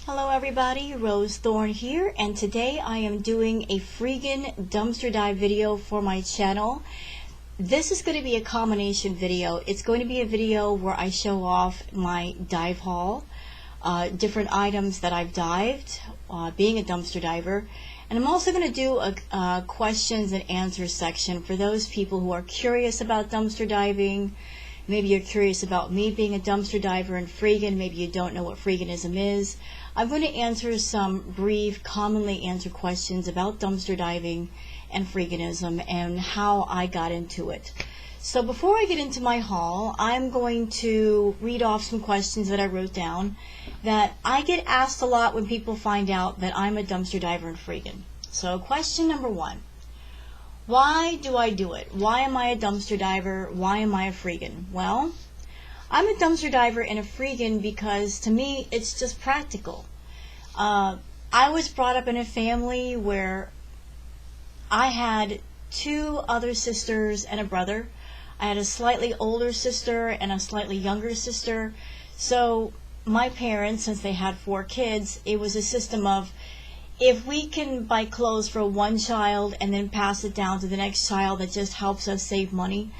Hello everybody, Rose Thorn here, and today I am doing a freaking dumpster dive video for my channel. This is going to be a combination video. It's going to be a video where I show off my dive haul, different items that I've dived, being a dumpster diver, and I'm also going to do a questions and answers section for those people who are curious about dumpster diving. Maybe you're curious about me being a dumpster diver and freegan. Maybe you don't know what freeganism is. I'm going to answer some brief, commonly answered questions about dumpster diving and freeganism and how I got into it. So before I get into my haul, I'm going to read off some questions that I wrote down that I get asked a lot when people find out that I'm a dumpster diver and freegan. So question number one. Why do I do it? Why am I a dumpster diver? Why am I a freegan? Well, I'm a dumpster diver and a freegan because to me it's just practical. I was brought up in a family where I had two other sisters and a brother. I had a slightly older sister and a slightly younger sister. So my parents, since they had 4 kids, it was a system of, if we can buy clothes for one child and then pass it down to the next child, that just helps us save money.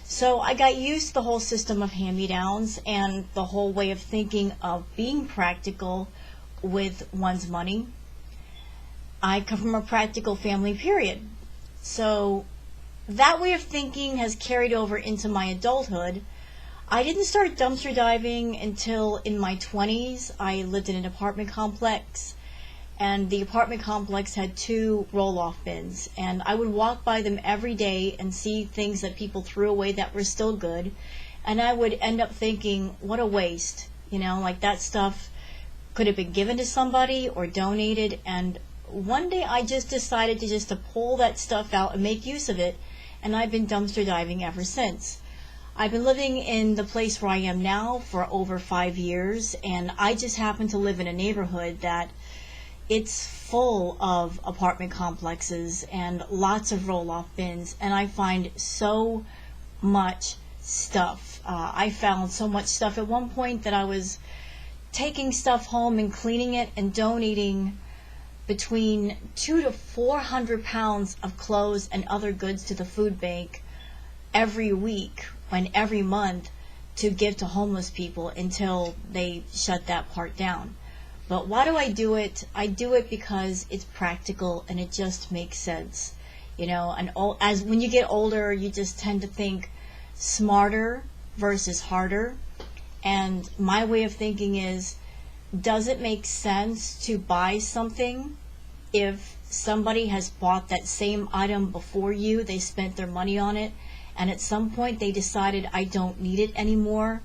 So I got used to the whole system of hand-me-downs and the whole way of thinking of being practical with one's money. I come from a practical family, period. So that way of thinking has carried over into my adulthood. I didn't start dumpster diving until in my 20s. I lived in an apartment complex, and the apartment complex had 2 roll-off bins, and I would walk by them every day and see things that people threw away that were still good, and I would end up thinking, what a waste, like that stuff could have been given to somebody or donated. And one day I just decided to pull that stuff out and make use of it, and I've been dumpster diving ever since. I've been living in the place where I am now for over 5 years, and I just happen to live in a neighborhood that it's full of apartment complexes and lots of roll-off bins, and I find so much stuff. I found so much stuff at one point that I was taking stuff home and cleaning it and donating between 200 to 400 pounds of clothes and other goods to the food bank every week and every month to give to homeless people until they shut that part down. But why do I do it? I do it because it's practical and it just makes sense. And as when you get older, you just tend to think smarter versus harder. And my way of thinking is, does it make sense to buy something if somebody has bought that same item before you, they spent their money on it, and at some point they decided, I don't need it anymore,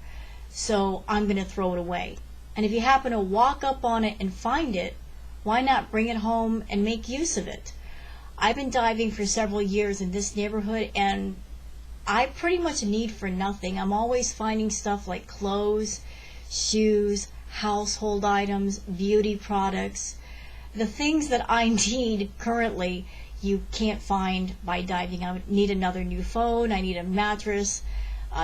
so I'm going to throw it away. And if you happen to walk up on it and find it, why not bring it home and make use of it? I've been diving for several years in this neighborhood, and I pretty much need for nothing. I'm always finding stuff like clothes, shoes, household items, beauty products. The things that I need currently, you can't find by diving. I would need another new phone, I need a mattress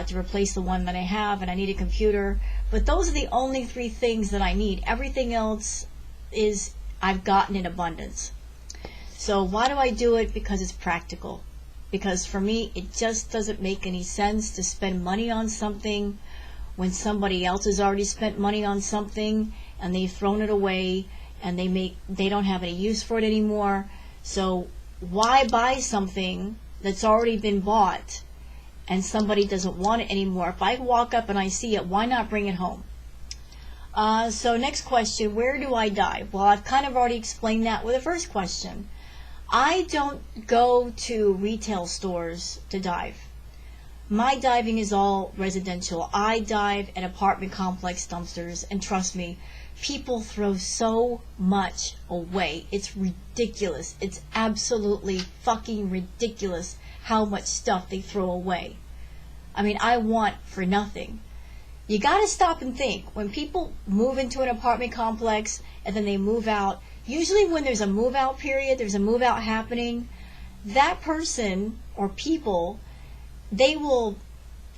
to replace the one that I have, and I need a computer. But those are the only 3 things that I need. Everything else is I've gotten in abundance. So why do I do it? Because it's practical. Because for me, it just doesn't make any sense to spend money on something when somebody else has already spent money on something and they've thrown it away and they don't have any use for it anymore. So why buy something that's already been bought and somebody doesn't want it anymore? If I walk up and I see it, why not bring it home? So next question, where do I dive? Well, I've kind of already explained that with the first question. I don't go to retail stores to dive. My diving is all residential. I dive at apartment complex dumpsters, and trust me, people throw so much away. It's ridiculous. It's absolutely fucking ridiculous how much stuff they throw away. I mean, I want for nothing. You gotta stop and think. When people move into an apartment complex and then they move out, usually when there's a move out period, there's a move out happening, that person or people, they will,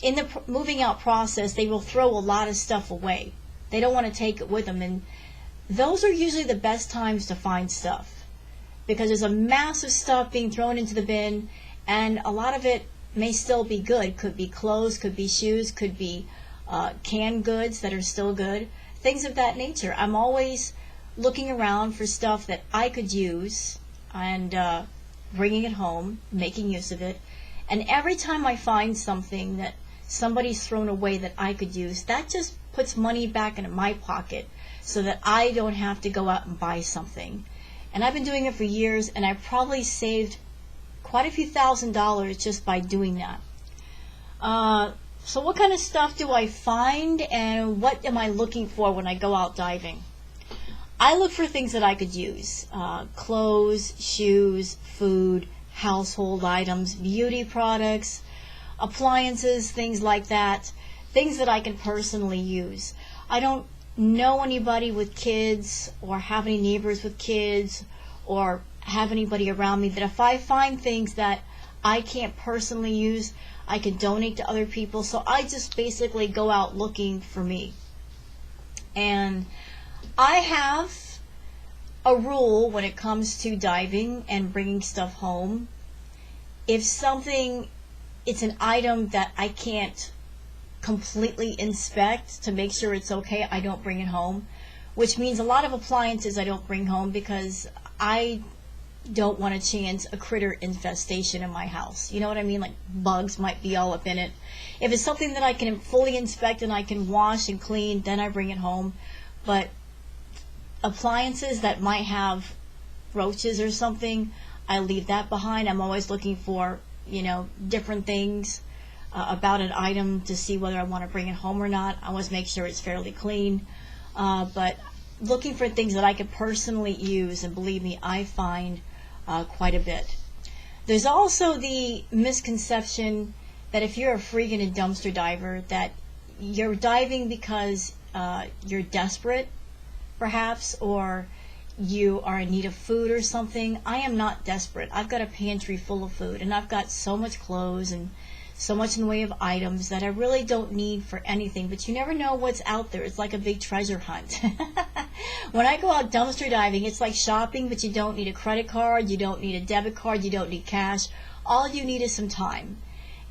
in the moving out process, they will throw a lot of stuff away. They don't want to take it with them, and those are usually the best times to find stuff, because there's a massive stuff being thrown into the bin, and a lot of it may still be good. Could be clothes, could be shoes, could be canned goods that are still good, things of that nature. I'm always looking around for stuff that I could use and bringing it home, making use of it. And every time I find something that somebody's thrown away that I could use, that just puts money back into my pocket so that I don't have to go out and buy something. And I've been doing it for years, and I probably saved quite a few $1,000s just by doing that. So what kind of stuff do I find, and what am I looking for when I go out diving? I look for things that I could use. Clothes, shoes, food, household items, beauty products, appliances, things like that. Things that I can personally use. I don't know anybody with kids, or have any neighbors with kids, or have anybody around me that if I find things that I can't personally use, I can donate to other people. So I just basically go out looking for me. And I have a rule when it comes to diving and bringing stuff home. If something, it's an item that I can't completely inspect to make sure it's okay, I don't bring it home. Which means a lot of appliances I don't bring home, because I don't want to chance a critter infestation in my house. You know what I mean? Like bugs might be all up in it. If it's something that I can fully inspect and I can wash and clean, then I bring it home. But appliances that might have roaches or something, I leave that behind. I'm always looking for, different things about an item to see whether I want to bring it home or not. I always make sure it's fairly clean. But looking for things that I could personally use, and believe me, I find quite a bit. There's also the misconception that if you're a freaking and dumpster diver, that you're diving because you're desperate, perhaps, or you are in need of food or something. I am not desperate. I've got a pantry full of food, and I've got so much clothes and so much in the way of items that I really don't need for anything. But you never know what's out there. It's like a big treasure hunt. When I go out dumpster diving, it's like shopping, but you don't need a credit card, you don't need a debit card, you don't need cash. All you need is some time.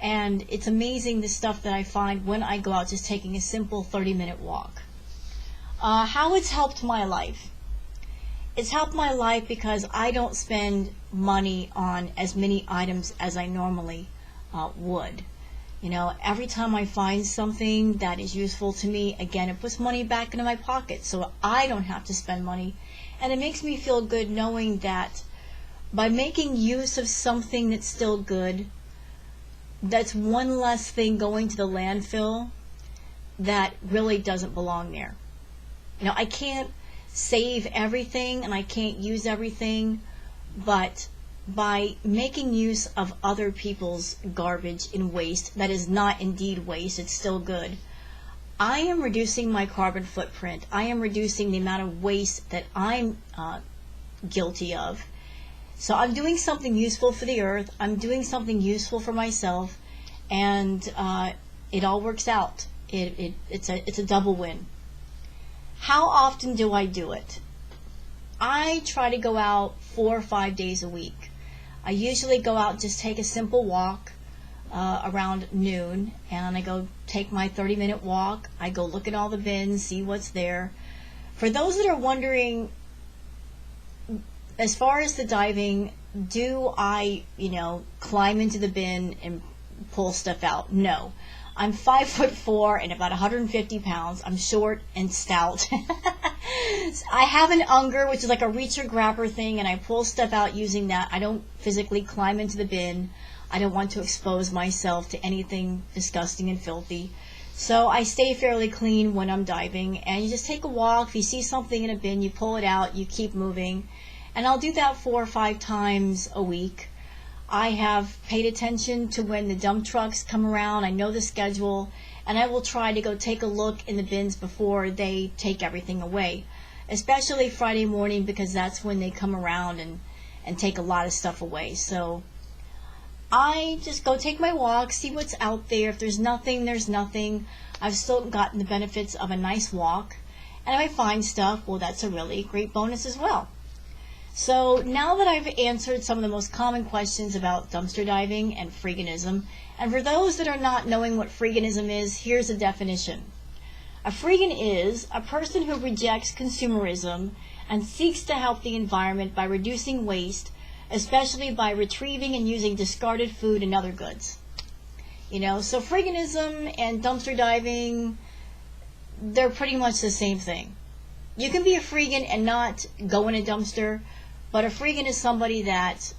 And it's amazing the stuff that I find when I go out just taking a simple 30-minute walk. How it's helped my life. It's helped my life because I don't spend money on as many items as I normally would. Every time I find something that is useful to me, again, it puts money back into my pocket, so I don't have to spend money. And it makes me feel good knowing that by making use of something that's still good, that's one less thing going to the landfill that really doesn't belong there. I can't save everything and I can't use everything, but by making use of other people's garbage and waste that is not indeed waste, it's still good, I am reducing my carbon footprint. I am reducing the amount of waste that I'm guilty of. So I'm doing something useful for the earth, I'm doing something useful for myself, and it all works out. It's a double win. How often do I do it? I try to go out 4 or 5 days a week. I usually go out and just take a simple walk around noon, and I go take my 30-minute walk. I go look at all the bins, see what's there. For those that are wondering, as far as the diving, do I, climb into the bin and pull stuff out? No. I'm 5'4" and about 150 pounds. I'm short and stout. I have an Unger, which is like a reacher grabber thing, and I pull stuff out using that. I don't physically climb into the bin. I don't want to expose myself to anything disgusting and filthy. So I stay fairly clean when I'm diving, and you just take a walk. If you see something in a bin, you pull it out, you keep moving. And I'll do that 4 or 5 times a week. I have paid attention to when the dump trucks come around. I know the schedule, and I will try to go take a look in the bins before they take everything away, especially Friday morning, because that's when they come around and take a lot of stuff away. So I just go take my walk, see what's out there. If there's nothing, there's nothing. I've still gotten the benefits of a nice walk, And if I find stuff, well, that's a really great bonus as well. So now that I've answered some of the most common questions about dumpster diving and freeganism, and for those that are not knowing what freeganism is, here's a definition. A freegan is a person who rejects consumerism and seeks to help the environment by reducing waste, especially by retrieving and using discarded food and other goods. So freeganism and dumpster diving, they're pretty much the same thing. You can be a freegan and not go in a dumpster, but a freegan is somebody that,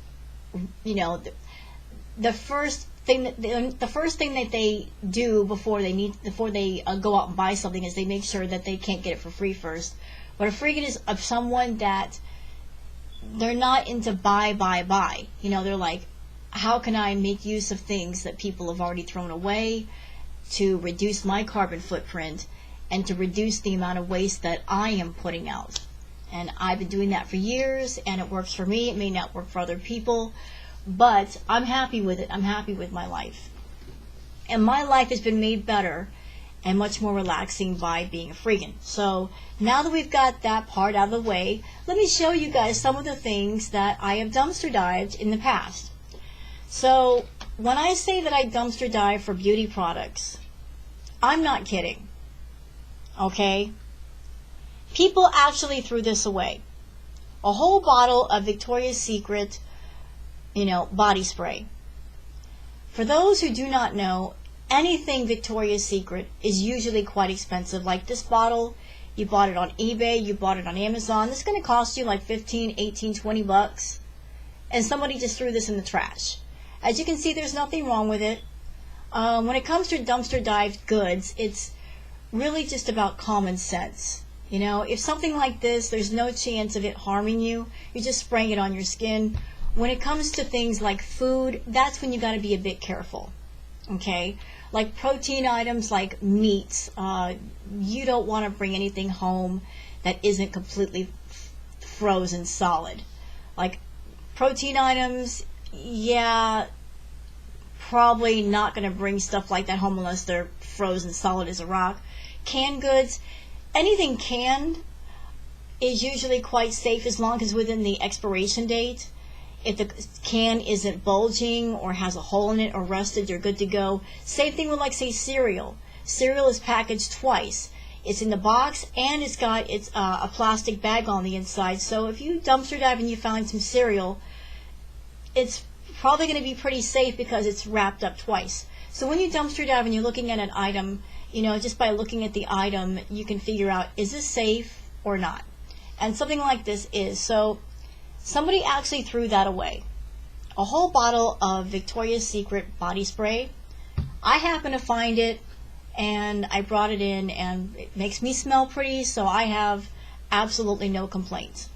the first thing that they do before they go out and buy something is they make sure that they can't get it for free first. But a freegan is of someone that they're not into buy. They're like, how can I make use of things that people have already thrown away to reduce my carbon footprint and to reduce the amount of waste that I am putting out. And I've been doing that for years, and it works for me. It may not work for other people, but I'm happy with it. I'm happy with my life. And my life has been made better and much more relaxing by being a freegan. So now that we've got that part out of the way, let me show you guys some of the things that I have dumpster dived in the past. So when I say that I dumpster dive for beauty products, I'm not kidding. Okay? People actually threw this away. A whole bottle of Victoria's Secret, body spray. For those who do not know, anything Victoria's Secret is usually quite expensive. Like this bottle, you bought it on eBay, you bought it on Amazon. This is going to cost you like 15, 18, 20 bucks. And somebody just threw this in the trash. As you can see, there's nothing wrong with it. When it comes to dumpster dived goods, it's really just about common sense. If something like this, there's no chance of it harming you. You're just spraying it on your skin. When it comes to things like food, that's when you got to be a bit careful. Okay? Like protein items like meats, you don't want to bring anything home that isn't completely frozen solid. Like protein items, yeah, probably not going to bring stuff like that home unless they're frozen solid as a rock. Canned goods, anything canned is usually quite safe as long as within the expiration date. If the can isn't bulging or has a hole in it or rusted, you're good to go. Same thing with, like, say, cereal. Cereal is packaged twice. It's in the box and it's got a plastic bag on the inside. So if you dumpster dive and you find some cereal, it's probably going to be pretty safe because it's wrapped up twice. So when you dumpster dive and you're looking at an item, just by looking at the item, you can figure out, is this safe or not? And something like this is. So somebody actually threw that away. A whole bottle of Victoria's Secret body spray. I happened to find it, and I brought it in, and it makes me smell pretty, so I have absolutely no complaints.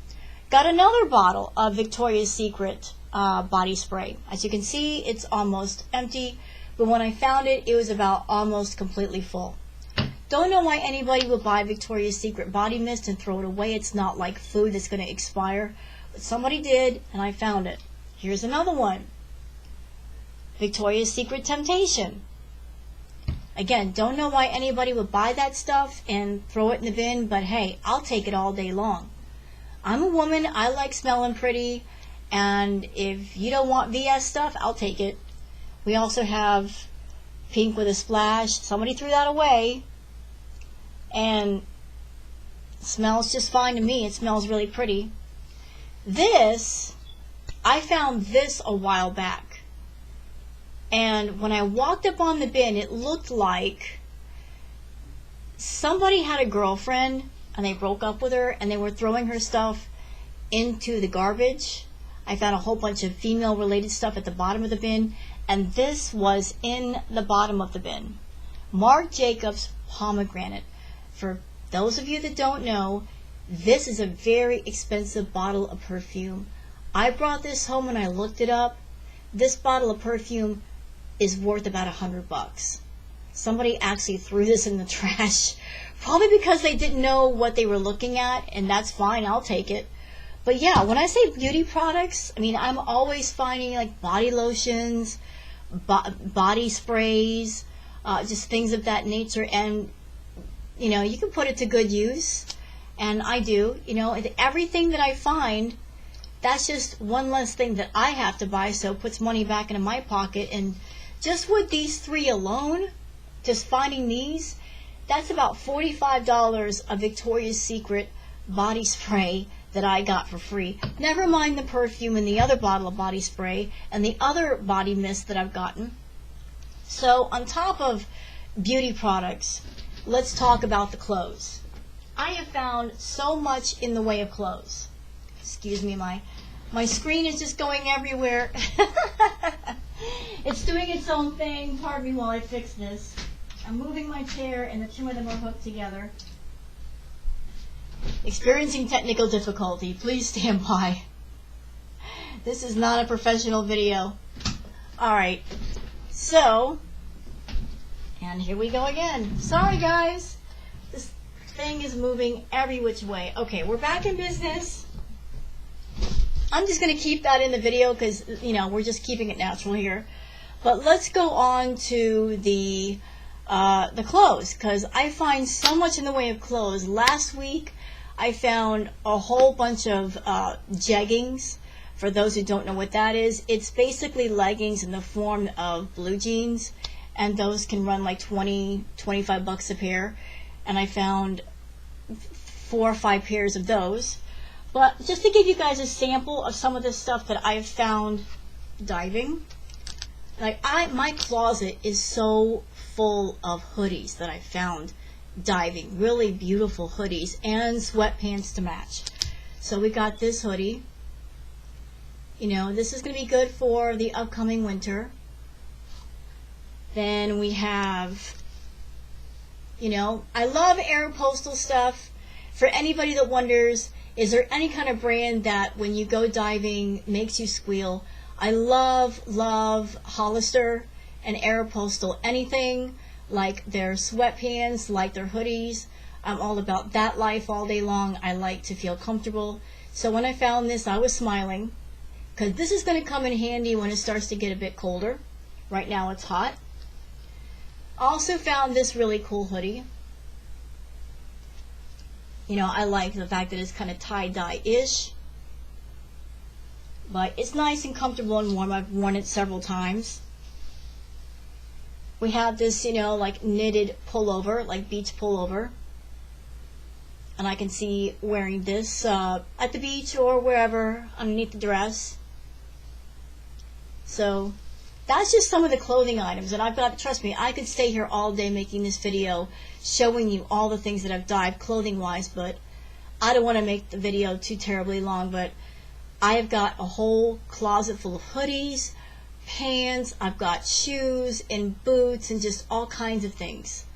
Got another bottle of Victoria's Secret body spray. As you can see, it's almost empty. But when I found it, it was about almost completely full. Don't know why anybody would buy Victoria's Secret body mist and throw it away. It's not like food that's going to expire. But somebody did, and I found it. Here's another one. Victoria's Secret Temptation. Again, don't know why anybody would buy that stuff and throw it in the bin, but hey, I'll take it all day long. I'm a woman. I like smelling pretty. And if you don't want VS stuff, I'll take it. We also have Pink with a Splash. Somebody threw that away. And it smells just fine to me. It smells really pretty. This, I found this a while back. And when I walked up on the bin, it looked like somebody had a girlfriend and they broke up with her and they were throwing her stuff into the garbage. I found a whole bunch of female related stuff at the bottom of the bin, and this was in the bottom of the bin. Marc Jacobs pomegranate. For those of you that don't know, this is a very expensive bottle of perfume. I brought this home and I looked it up. This bottle of perfume is worth about $100. Somebody actually threw this in the trash, probably because they didn't know what they were looking at, and that's fine, I'll take it. But yeah, when I say beauty products, I mean, I'm always finding like body lotions, body sprays, just things of that nature. And, you can put it to good use. And I do, you know, everything that I find, that's just one less thing that I have to buy, so it puts money back into my pocket. And just with these 3 alone, just finding these, that's about $45 of Victoria's Secret body spray that I got for free. Never mind the perfume and the other bottle of body spray and the other body mist that I've gotten. So on top of beauty products, let's talk about the clothes. I have found so much in the way of clothes. Excuse me, my screen is just going everywhere. It's doing its own thing. Pardon me while I fix this. I'm moving my chair and the 2 of them are hooked together. Experiencing technical difficulty. Please stand by. This is not a professional video. Alright, so, and here we go again. Sorry guys. This thing is moving every which way. Okay, we're back in business. I'm just going to keep that in the video because, you know, we're just keeping it natural here. But let's go on to the clothes, because I find so much in the way of clothes. Last week I found a whole bunch of jeggings. For those who don't know what that is, it's basically leggings in the form of blue jeans, and those can run like 20, 25 bucks a pair. And I found 4 or 5 pairs of those. But just to give you guys a sample of some of the stuff that I've found diving, like my closet is so full of hoodies that I found diving, really beautiful hoodies and sweatpants to match. So we got this hoodie. You know, this is going to be good for the upcoming winter. Then we have, you know, I love Aeropostale stuff. For anybody that wonders, is there any kind of brand that when you go diving makes you squeal? I love Hollister and Aeropostale. Anything like their sweatpants, like their hoodies. I'm all about that life all day long. I like to feel comfortable. So when I found this, I was smiling, because this is going to come in handy when it starts to get a bit colder. Right now it's hot. Also found this really cool hoodie. You know, I like the fact that it's kind of tie-dye-ish. But it's nice and comfortable and warm. I've worn it several times. We have this, you know, like knitted pullover, like beach pullover. And I can see wearing this at the beach or wherever underneath the dress. So that's just some of the clothing items. And I've got, trust me, I could stay here all day making this video showing you all the things that I've dived clothing wise, but I don't want to make the video too terribly long. But I have got a whole closet full of hoodies, pants, I've got shoes and boots and just all kinds of things.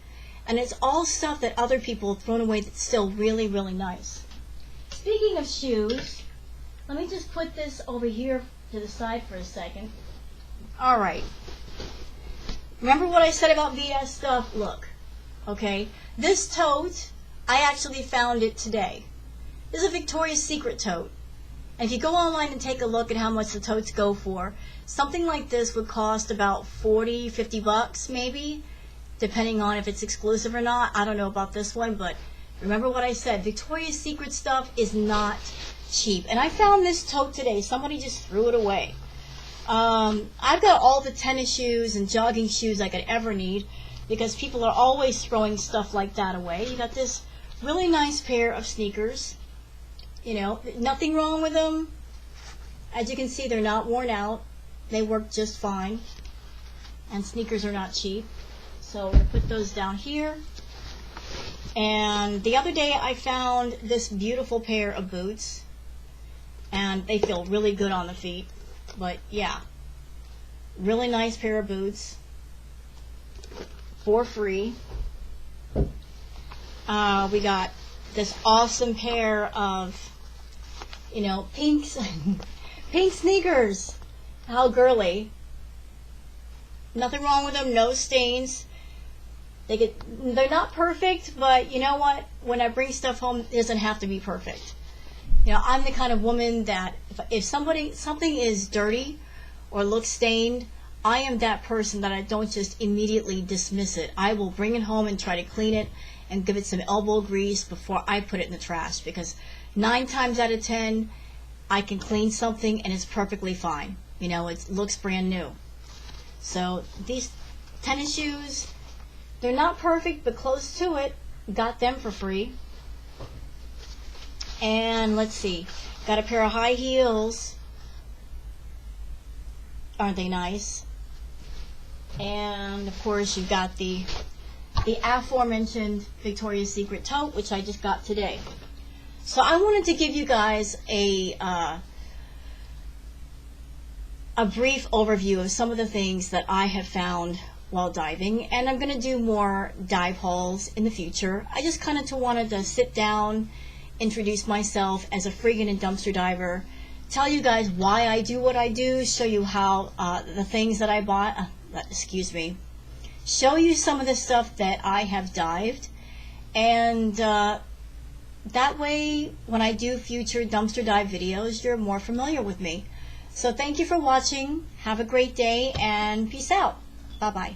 And it's all stuff that other people have thrown away that's still really, really nice. Speaking of shoes, let me just put this over here to the side for a second. Alright. Remember what I said about VS stuff? Look. Okay. This tote, I actually found it today. This is a Victoria's Secret tote. And if you go online and take a look at how much the totes go for, something like this would cost about 40, 50 bucks maybe, depending on if it's exclusive or not. I don't know about this one, but remember what I said. Victoria's Secret stuff is not cheap. And I found this tote today. Somebody just threw it away. I've got all the tennis shoes and jogging shoes I could ever need, because people are always throwing stuff like that away. You got this really nice pair of sneakers. You know, nothing wrong with them. As you can see, they're not worn out. They work just fine. And sneakers are not cheap. So we'll put those down here. And the other day I found this beautiful pair of boots. And they feel really good on the feet. But yeah, really nice pair of boots for free. We got this awesome pair of, you know, pink sneakers. How girly. Nothing wrong with them, no stains. They're not perfect, but you know what? When I bring stuff home, it doesn't have to be perfect. You know, I'm the kind of woman that if something is dirty or looks stained, I am that person that I don't just immediately dismiss it. I will bring it home and try to clean it and give it some elbow grease before I put it in the trash, because 9 times out of 10 I can clean something and it's perfectly fine. You know, it looks brand new. So these tennis shoes, they're not perfect but close to it. Got them for free. And let's see, got a pair of high heels. Aren't they nice? And of course you've got the aforementioned Victoria's Secret tote, which I just got today. So I wanted to give you guys a brief overview of some of the things that I have found while diving, and I'm going to do more dive hauls in the future. I just kind of wanted to sit down, introduce myself as a friggin' and dumpster diver, tell you guys why I do what I do, show you how the things that I bought, show you some of the stuff that I have dived, and that way when I do future dumpster dive videos, you're more familiar with me. So thank you for watching. Have a great day and peace out. Bye-bye.